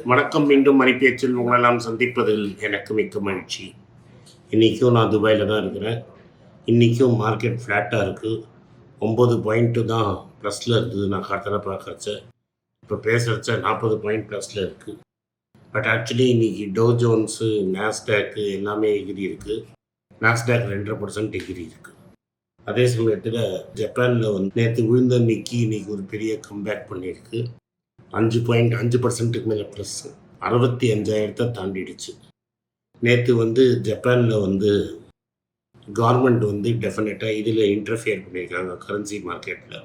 வணக்கம். மீண்டும் மணிப்பேச்சில் உங்களெல்லாம் சந்திப்பதில் எனக்கு மிக்க மகிழ்ச்சி. இன்றைக்கும் நான் துபாயில் தான் இருக்கிறேன். இன்றைக்கும் மார்க்கெட் ஃப்ளாட்டாக இருக்குது. 9 பாயிண்ட்டு தான் ப்ளஸில் இருந்தது. நான் கார்த்தால பார்க்குறச்ச இப்போ பேசுகிறச்ச 40 பாயிண்ட் ப்ளஸில் இருக்குது. பட் ஆக்சுவலி இன்றைக்கி டோ ஜோன்ஸு, நாஸ்டாக்கு எல்லாமே எகிரி இருக்குது. நாஸ்டாக் 2.5% எகிரி இருக்குது. அதே சமயத்தில் ஜப்பானில் வந்து நேற்று விழுந்த நிக்கி இன்றைக்கி ஒரு பெரிய கம்பேக் பண்ணியிருக்கு. 5.5% மேலே ப்ளஸ் 65,000 தாண்டிடுச்சு. நேற்று வந்து ஜப்பானில் வந்து கவர்மெண்ட் வந்து டெஃபினட்டாக இதில் இன்டர்ஃபியர் பண்ணியிருக்காங்க. கரன்சி மார்க்கெட்டில்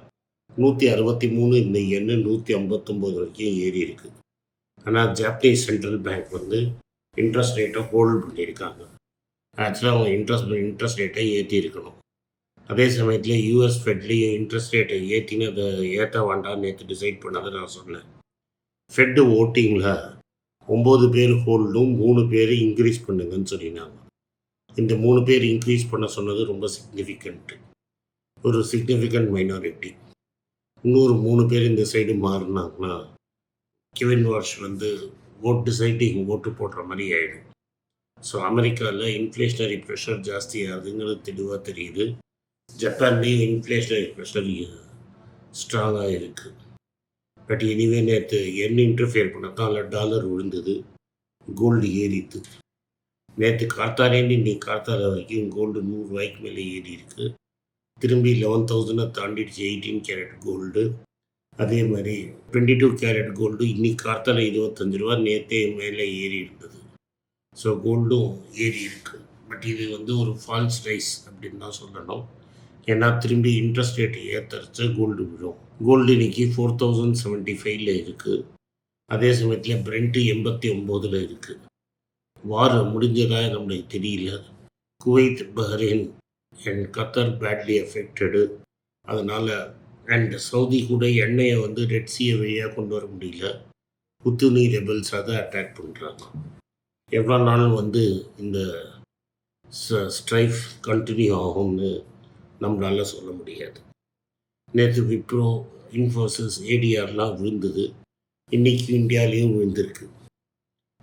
163 இந்த எண்ணு 159 வரைக்கும் ஏறி இருக்குது. ஆனால் ஜாப்பனீஸ் சென்ட்ரல் பேங்க் வந்து இன்ட்ரெஸ்ட் ரேட்டை ஹோல்டு பண்ணியிருக்காங்க. ஆக்சுவலாக அவங்க இன்ட்ரெஸ்ட் ரேட்டை ஏற்றி இருக்கணும். அதே சமயத்தில் யூஎஸ் ஃபெட்லேயும் இன்ட்ரெஸ்ட் ரேட்டை ஏற்றின்னு அதை ஏற்ற வேண்டாம் நேற்று டிசைட் பண்ணதை நான் சொன்னேன். ஃபெட்டு ஓட்டிங்கில் 9 பேர் ஹோல்டும் 3 பேர் இன்க்ரீஸ் பண்ணுங்கன்னு சொல்லினாங்க. இந்த 3 பேர் இன்க்ரீஸ் பண்ண சொன்னது ரொம்ப ஒரு சிக்னிஃபிகண்ட் மைனாரிட்டி. இன்னொரு 3 பேர் இந்த சைடு மாறினாங்கன்னா கெவின் வாஷ் வந்து ஓட்டு போடுற மாதிரி ஆகிடும். ஸோ அமெரிக்காவில் இன்ஃப்ளேஷனரி ப்ரெஷர் ஜாஸ்தி ஆகுதுங்கிறது தெளிவாக தெரியுது. ஜப்பான்லேயும் இன்ஃப்ளேஷனரி ப்ரெஷர் ஸ்ட்ராங்காக இருக்குது. பட் எனிவே நேற்று என்ன இன்டர்ஃபியர் பண்ணதால் டாலர் விழுந்தது, கோல்டு ஏறிது. நேற்று கார்த்தாலேருந்து இன்னைக்கு கார்த்தால வரைக்கும் கோல்டு 100 ரூபாய்க்கு மேலே ஏறி இருக்குது. திரும்பி 11,000 தாண்டிடுச்சு 18 கேரட் கோல்டு. அதே மாதிரி 22 கேரட் கோல்டு இன்னைக்கு கார்த்தால 25 ரூபா, நேற்றே மேலே ஏறி இருந்தது. ஸோ கோல்டும் ஏறி இருக்குது. பட் இது வந்து ஒரு ஃபால்ஸ் ரைஸ் அப்படின்னு தான் சொல்லணும். ஏன்னா திரும்பி இன்ட்ரெஸ்ட் ரேட் ஏற்றரிச்ச கோல்டு விழும். கோல்டு இன்னைக்கு 4,075 இருக்குது. அதே சமயத்தில் பிரெண்ட்டு 89 இருக்குது. வாரம் முடிஞ்சதாக நம்மளுக்கு தெரியல. குவைத், பஹ்ரைன் அண்ட் கத்தர் பேட்லி எஃபெக்டடு. அதனால் அண்ட் சவுதி கூட எண்ணெயை வந்து ரெட் சீயை வழியாக கொண்டு வர முடியல. புத்துணி ரெபல்ஸாக தான் அட்டாக் பண்ணுறாங்க. எவ்வளோ நாள் வந்து இந்த ஸ்ட்ரைஃப் கண்டினியூ ஆகும்னு நம்மளால் சொல்ல முடியாது. நேற்று விப்ரோ, இன்ஃபோசிஸ், ஏடிஆர்லாம் விழுந்தது. இன்றைக்கி இந்தியாவிலையும் விழுந்திருக்கு.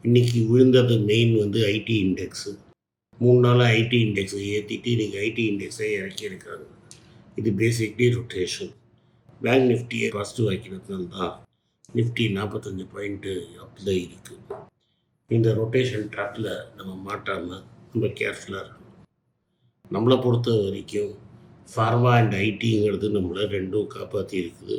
இன்றைக்கி விழுந்தது மெயின் வந்து ஐடி இண்டெக்ஸு. 3 நாளாக ஐடி இண்டெக்ஸை ஏற்றிட்டு இன்றைக்கி ஐடி இண்டெக்ஸை இறக்கியிருக்காங்க. இது பேசிக்லி ரொட்டேஷன். பேங்க் நிஃப்டியை பாசிட்டிவ் ஆக்கினதுனால தான் நிஃப்டி 45 பாயிண்ட்டு அப்பில் இருக்குது. இந்த ரொட்டேஷன் ட்ராப்பில் நம்ம மாட்டாமல் ரொம்ப கேர்ஃபுல்லாக இருக்கணும். நம்மளை பொறுத்த வரைக்கும் ஃபார்மா அண்ட் ஐடிங்கிறது நம்மளை ரெண்டும் காப்பாற்றி இருக்குது.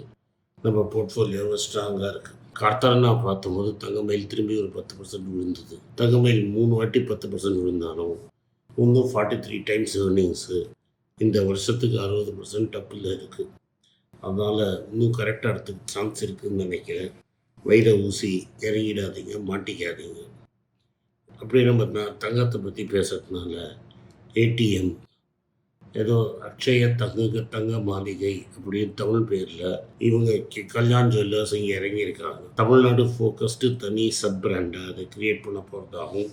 நம்ம போர்ட்ஃபோலியோவை ஸ்ட்ராங்காக இருக்குது. கார்த்தால நான் பார்த்தபோது தங்கமயில் திரும்பி ஒரு 10% விழுந்தது. தங்கமயில் 3 வாட்டி 10% விழுந்தாலும் இன்னும் 43 டைம்ஸ் ஏர்னிங்ஸு இந்த வருஷத்துக்கு 60% அப்பில் இருக்குது. அதனால் இன்னும் கரெக்டாக எடுத்துக்க சான்ஸ் இருக்குதுன்னு நினைக்கிறேன். வைர ஊசி இறங்கிடாதீங்க, மாட்டிக்காதீங்க. அப்படி நம்ம தங்கத்தை பற்றி பேசுறதுனால ஏடிஎம் ஏதோ அக்ஷய தங்க மாளிகை அப்படின்னு தமிழ் பேரில் இவங்க கல்யாண் ஜுவல்லர்ஸ் இங்கே இறங்கியிருக்காங்க. தமிழ்நாடு ஃபோக்கஸ்டு தனி சப் பிராண்டாக அதை க்ரியேட் பண்ண போகிறதாகவும்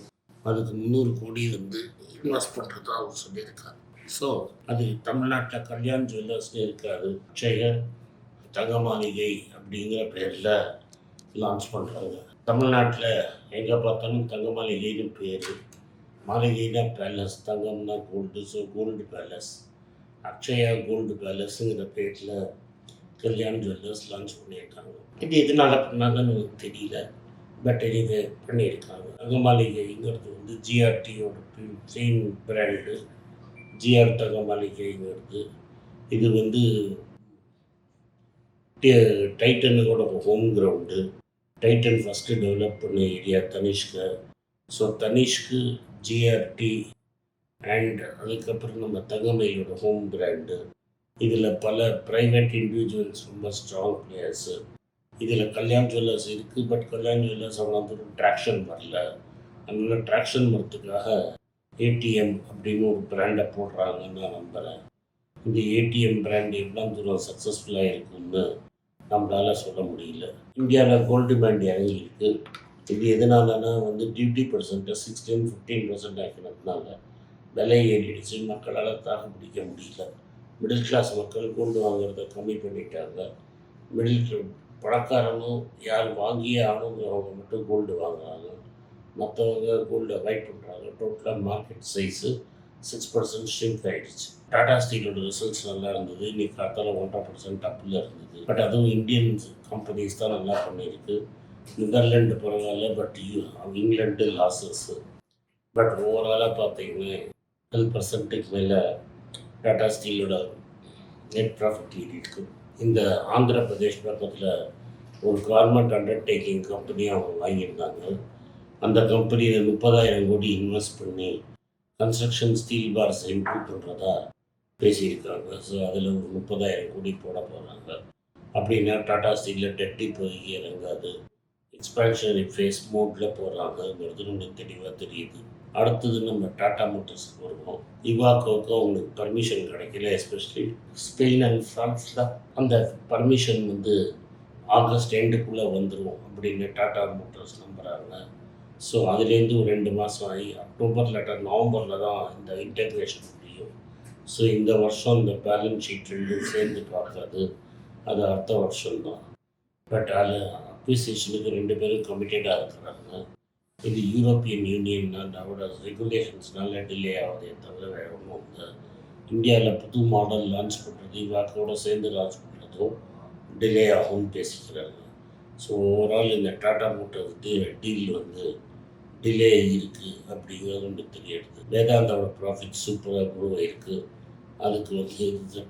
அதுக்கு 300 கோடி வந்து இன்வெஸ்ட் பண்ணுறதாகவும் சொல்லியிருக்காங்க. ஸோ அது தமிழ்நாட்டில் கல்யாண் ஜுவல்லர்ஸ்னு இருக்காது, அக்ஷய தங்க மாளிகை அப்படிங்கிற பேரில் லான்ச் பண்ணுறாங்க. தமிழ்நாட்டில் எங்கே பார்த்தாலும் தங்க மாளிகைன்னு பேர். மாளிகைனா பேலஸ், தங்கம்னா gold. So gold palace, Akshaya gold பேலஸுங்கிற பேரில் கல்யாண் ஜுவல்லர்ஸ் லான்ச் பண்ணியிருக்காங்க. இது எதனால் பண்ணாங்கன்னு எனக்கு தெரியல. பட் எனிவே பண்ணியிருக்காங்க. தங்க மாளிகைங்கிறது வந்து ஜிஆர்டியோட செயின் பிராண்டு. ஜிஆர் தங்க மாளிகைங்கிறது இது வந்து டைட்டனோட home ground. Titan first develop பண்ண ஏரியா தனிஷ்க்கு. ஸோ தனிஷ்க்கு, ஜிஆர்டி அண்ட் அதுக்கப்புறம் நம்ம தங்கமயிலோட ஹோம் பிராண்டு. இதில் பல ப்ரைவேட் இண்டிவிஜுவல்ஸ் ரொம்ப ஸ்ட்ராங் பிளேயர்ஸு. இதில் கல்யாண் ஜுவல்லர்ஸ் இருக்குது. பட் கல்யாண் ஜுவல்லர்ஸ் அவ்வளோ ட்ராக்ஷன் வரல. அதனால் ட்ராக்ஷன் வரத்துக்காக ஏடிஎம் அப்படின்னு ஒரு பிராண்டை போடுறாங்கன்னு நான் நம்புகிறேன். இந்த ஏடிஎம் பிராண்ட் எவ்வளோ தூரம் சக்ஸஸ்ஃபுல்லாக இருக்குன்னு நம்மளால் சொல்ல முடியல. இந்தியாவில் கோல்டு டிமாண்ட் இறங்கியிருக்கு. இது எதனாலனா வந்து டியூட்டி பர்சன்ட்டை 16-15% ஆக்கினதுனால விலை ஏறிடுச்சு. மக்களால் தாக்கு பிடிக்க முடியல. மிடில் கிளாஸ் மக்கள் கோல்டு வாங்குறத கம்மி பண்ணிட்டாங்க. மிடில் பணக்காரனும் யார் வாங்கியே ஆகணுங்கிறவங்க மட்டும் கோல்டு வாங்குறாங்க. மற்றவங்க கோல்டு அவாய்ட் பண்ணுறாங்க. டோட்டலாக மார்க்கெட் சைஸு 6% ஷ்ரிங்க் ஆகிடுச்சு. டாடா ஸ்டீலோட ரிசல்ட்ஸ் நல்லா இருந்தது. இன்றைக்கி காத்தால 1.5% அப்பில் இருந்தது. பட் அதுவும் இந்தியன் கம்பெனிஸ் தான் நல்லா பண்ணியிருக்கு. நெதர்லாண்டு பரவாயில்ல, பட் இங்கிலாண்டு லாஸஸ்ஸு. பட் ஓவராலாக பார்த்தீங்கன்னா 12% மேலே டாடா ஸ்டீலோட நெட் ப்ராஃபிட் இருக்குது. இந்த ஆந்திர பிரதேஷ் பக்கத்தில் ஒரு கவர்மெண்ட் அண்டர்டேக்கிங் கம்பெனி அவங்க வாங்கியிருந்தாங்க. அந்த கம்பெனியில் 30,000 கோடி இன்வெஸ்ட் பண்ணி கன்ஸ்ட்ரக்ஷன் ஸ்டீல் பார்ஸ் இம்ப்ரூவ் பண்ணுறதா பேசியிருக்காங்க. ஸோ அதில் ஒரு 30,000 கோடி போட போகிறாங்க. அப்படின்னா டாடா ஸ்டீலில் டெட் இப்போதைக்கு இறங்காது. எக்ஸ்பேன்ஷனரி ஃபேஸ் மோட்டில் போடுறாங்கிறது நமக்கு தெளிவாக தெரியுது. அடுத்தது நம்ம டாடா மோட்டர்ஸ்க்கு வருவோம். இவாக்கோவுக்கு அவங்களுக்கு பர்மிஷன் கிடைக்கல. எஸ்பெஷலி ஸ்பெயின் அண்ட் ஃப்ரான்ஸில் அந்த பர்மிஷன் ஆகஸ்ட் எண்டுக்குள்ளே வந்துடும் அப்படின்னு டாடா மோட்டர்ஸ் நம்புகிறாங்க. ஸோ அதுலேருந்து ஒரு 2 மாதம் ஆகி நவம்பரில் தான் இந்த இன்டெக்ரேஷன் முடியும். ஸோ இந்த வருஷம் இந்த பேலன்ஸ் ஷீட் ரெண்டும் சேர்ந்து பார்க்காது. அது அடுத்த வருஷம்தான். பட் அதில் அக்விசிஷனுக்கு 2 பேரும் கமிட்டடாக இருக்கிறாங்க. இது யூரோப்பியன் யூனியன் அதோட ரெகுலேஷன்ஸ்னால டிலே ஆகுதே தவிர வேறு ஒன்றும் இல்லை. இந்தியாவில் புது மாடல் லான்ச் பண்ணுறது இவாக்கோட சேர்ந்து லான்ச் பண்ணுறதும் டிலே ஆகும்னு பேசிக்கிறாங்க. ஸோ ஓவரால் இந்த டாடா மோட்டர் டீல் டிலே இருக்குது அப்படிங்கிறது தெரியாது. வேதாந்தாவோட ப்ராஃபிட் சூப்பராக க்ரோ ஆகிருக்கு. அதுக்கு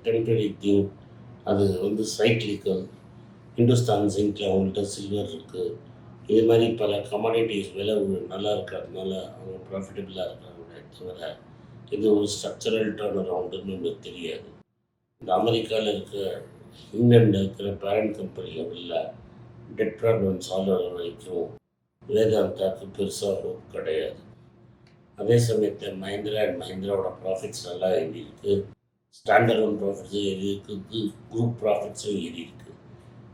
டெம்பரரி திங், அது சைக்கிளிக்கல். ஹிந்துஸ்தான் ஜிங்கில் அவங்கள்ட்ட சில்வர் இருக்குது. இது மாதிரி பல கமாடிட்டிஸ் விலை நல்லா இருக்கிறதுனால அவங்க ப்ராஃபிட்டபிளாக இருக்கிறாங்களே தவிர இது ஒரு ஸ்ட்ரக்சரல் டர்ன் அரவுண்டுன்னு நமக்கு தெரியாது. இந்த அமெரிக்காவில் இங்கிலாண்டில் இருக்கிற பேரண்ட் கம்பெனி லெவலில் டெட் ப்ராப்ளம் சால்வ் ஆகிற வரைக்கும் வேதாந்தாவுக்கு பெருசாக ஹோப் கிடையாது. அதே சமயத்தில் மஹிந்திரா அண்ட் மஹிந்திராவோட ப்ராஃபிட்ஸ் நல்லா ஏறியிருக்கு. ஸ்டாண்டர்ட் ஒன் ப்ராஃபிட்ஸும் ஏறியிருக்கு, குரூப் ப்ராஃபிட்ஸும் ஏறியிருக்கு.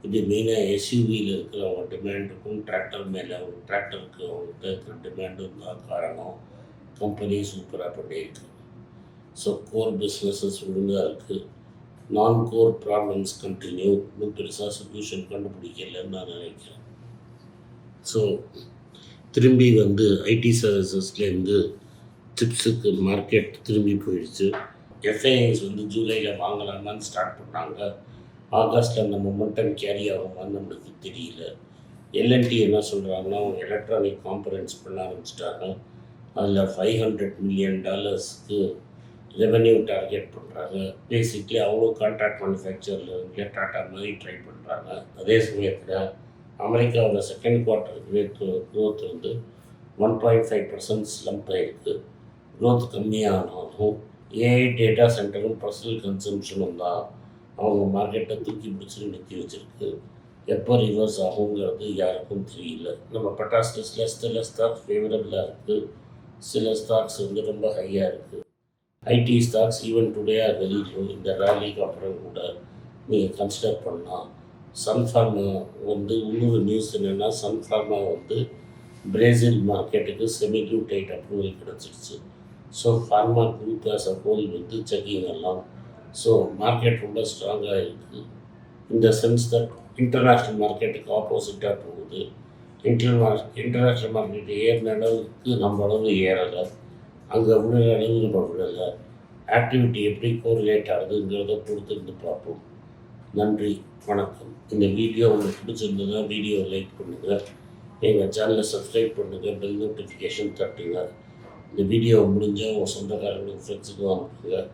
இது மெயினாக எஸ்யூவியில் இருக்கிறவங்க டிமாண்டுக்கும் டிராக்டருக்கு அவங்ககிட்ட இருக்கிற டிமாண்டும் தான் காரணம். கம்பெனி சூப்பராக பண்ணியிருக்கு. ஸோ கோர் பிஸ்னஸஸ் ஒழுங்காக இருக்குது. நான் கோர் ப்ராப்ளம்ஸ் கண்டினியூ. இன்னும் பெருசாக சொல்யூஷன் கண்டுபிடிக்கலன்னு நான் நினைக்கிறேன். ஸோ திரும்பி ஐடி சர்வீசஸ்லேருந்து சிப்ஸுக்கு மார்க்கெட் திரும்பி போயிடுச்சு. எஃப்ஐஐஸ் ஜூலையில் வாங்கலாமான்னு ஸ்டார்ட் பண்ணாங்க. ஆகஸ்ட்டில் அந்த மொமெண்டம் கேரி ஆகுமான்னு நம்மளுக்கு தெரியல. எல்என்டி என்ன சொல்கிறாங்கன்னா அவங்க எலக்ட்ரானிக் காம்பனன்ட்ஸ் பண்ண ஆரம்பிச்சிட்டாங்க. அதில் $500 மில்லியன் ரெவென்யூ டார்கெட் பண்ணுறாங்க. பேசிக்லி அவ்வளோ கான்ட்ராக்ட் மேனுஃபேக்சரில் டாட்டா மாதிரி ட்ரை பண்ணுறாங்க. அதே சமயத்தில் அமெரிக்காவோட செகண்ட் குவார்ட்டர் க்ரோத் 1.5% ஸ்லம்ப் ஆகிருக்கு. க்ரோத் கம்மியானாலும் ஏஐ டேட்டா சென்டரும் பர்சனல் கன்சம்ஷனும் தான் அவங்க மார்க்கெட்டை தூக்கி பிடிச்சி நிறுத்தி வச்சுருக்கு. எப்போ ரிவர்ஸ் ஆகுங்கிறது யாருக்கும் தெரியல. நம்ம பட்டாஸ்டஸில் சில ஸ்டாக்ஸ் ஃபேவரபிளாக இருக்குது, சில ஸ்டாக்ஸ் ரொம்ப ஹையாக இருக்குது. ID stocks even today are very low. இந்த ரேலிக்கு அப்புறம் கூட நீங்கள் கன்சிடர் பண்ணலாம். சன்ஃபார்மா இன்னொரு நியூஸ் என்னென்னா, சன்ஃபார்மா பிரேசில் மார்க்கெட்டுக்கு செமிக்ளூடைட் அப்ரூவல் கிடச்சிருச்சு. So pharma group as a whole checking எல்லாம். ஸோ மார்க்கெட் ரொம்ப ஸ்ட்ராங்காக இருக்குது. இந்த சென்ஸ் தட் இன்டர்நேஷ்னல் மார்க்கெட்டுக்கு ஆப்போசிட்டாக போகுது. இன்டர்நேஷ்னல் மார்க்கெட் ஏறின அளவுக்கு நம்ம அளவு ஏறலை, அங்கே விழுற அளவு நம்ம விழலை. ஆக்டிவிட்டி எப்படி கோரிலேட் ஆகுதுங்கிறத பொறுத்திருந்து பார்ப்போம். நன்றி, வணக்கம். இந்த வீடியோ உங்களுக்கு பிடிச்சிருந்ததுன்னா வீடியோ லைக் பண்ணுங்கள், எங்கள் சேனலை சப்ஸ்கிரைப் பண்ணுங்கள், பெல் நோட்டிஃபிகேஷன் தட்டுங்க. இந்த வீடியோ முடிஞ்சால் உங்கள் சொந்தக்காரங்களுக்கு ஃப்ரெண்ட்ஸுக்கும் அனுப்புங்க,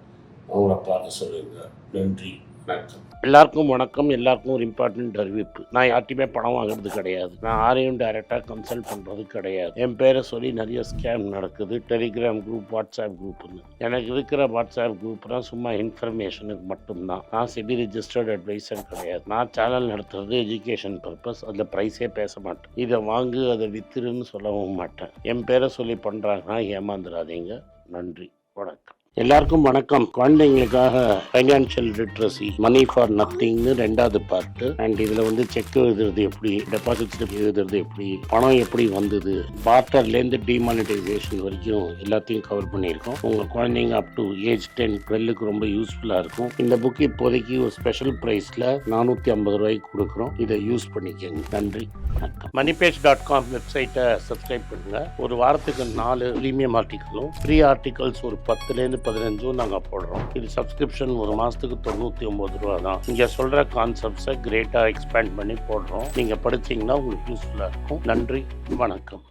அவங்கள பார்க்க சொல்லுங்கள். நன்றி, வணக்கம். எல்லாருக்கும் வணக்கம். எல்லாருக்கும் ஒரு இம்பார்ட்டன்ட் அறிவிப்பு. நான் யார்ட்டையுமே பணம் வாங்குறது கிடையாது. நான் யாரையும் டைரெக்டாக கன்சல்ட் பண்ணுறது கிடையாது. என் பேரை சொல்லி நிறைய ஸ்கேம் நடக்குது. டெலிகிராம் குரூப், வாட்ஸ்அப் குரூப்னு. எனக்கு இருக்கிற வாட்ஸ்அப் குரூப்லாம் சும்மா இன்ஃபர்மேஷனுக்கு மட்டும்தான். நான் செபி ரிஜிஸ்டர்ட் அட்வைசர் கிடையாது. நான் சேனல் நடத்துறது எஜுகேஷன் பர்பஸ். அதில் ப்ரைஸே பேச மாட்டேன். இதை வாங்கு அதை வித்துருன்னு சொல்லவும் மாட்டேன். என் பேரை சொல்லி பண்ணுறாங்கன்னா ஏமாந்துடாதீங்க. நன்றி, வணக்கம். எல்லாருக்கும் வணக்கம். குழந்தைங்களுக்காக ஃபைனான்ஷியல் லிட்ரஸி மணி ஃபார் நத்திங்னு 2வது பார்ட்டு. அண்ட் இதில் வந்து செக் எழுதுறது எப்படி, டெபாசிட் எழுதுறது எப்படி, பணம் எப்படி வந்தது, பார்ட்டர்லேருந்து டிமானிட்டைசேஷன் வரைக்கும் எல்லாத்தையும் கவர் பண்ணியிருக்கோம். உங்கள் குழந்தைங்க அப் டு ஏஜ் 10-12க்கு ரொம்ப யூஸ்ஃபுல்லாக இருக்கும். இந்த புக் இப்போதைக்கு ஒரு ஸ்பெஷல் ப்ரைஸில் 450 ரூபாய்க்கு கொடுக்குறோம். இதை யூஸ் பண்ணிக்கங்க. நன்றி, வணக்கம். moneypage.com வெப்சைட்டை சப்ஸ்கிரைப் பண்ணுங்க. ஒரு வாரத்துக்கு 4 ப்ரீமியம் ஆர்டிக்கலும் ஃப்ரீ ஆர்டிகல்ஸ் ஒரு 10லேருந்து 15 நாங்கள் போடுறோம். இது சப்ஸ்கிரிப்ஷன் ஒரு மாதத்துக்கு 99 ரூபா தான். இங்கே சொல்கிற கான்செப்ட்ஸை கிரேட்டாக எக்ஸ்பேண்ட் பண்ணி போடுறோம். நீங்கள் படித்தீங்கன்னா உங்களுக்கு யூஸ்ஃபுல்லாக இருக்கும். நன்றி, வணக்கம்.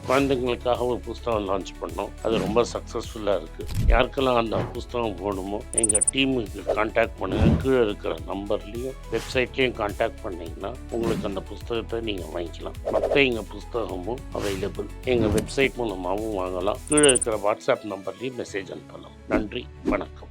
குழந்தைங்களுக்காக ஒரு புஸ்தகம் லான்ச் பண்ணோம். அது ரொம்ப சக்ஸஸ்ஃபுல்லாக இருக்குது. யாருக்கெல்லாம் அந்த புஸ்தகம் போகணுமோ எங்கள் டீமுக்கு கான்டாக்ட் பண்ணுங்கள். கீழே இருக்கிற நம்பர்லேயும் வெப்சைட்லேயும் கான்டாக்ட் பண்ணிங்கன்னா உங்களுக்கு அந்த புஸ்தகத்தை நீங்கள் வாங்கிக்கலாம். மற்ற எங்கள் புஸ்தகமும் அவைலபிள். எங்கள் வெப்சைட் மூலமாகவும் வாங்கலாம். கீழே இருக்கிற வாட்ஸ்அப் நம்பர்லேயும் மெசேஜ் அனுப்பலாம். நன்றி, வணக்கம்.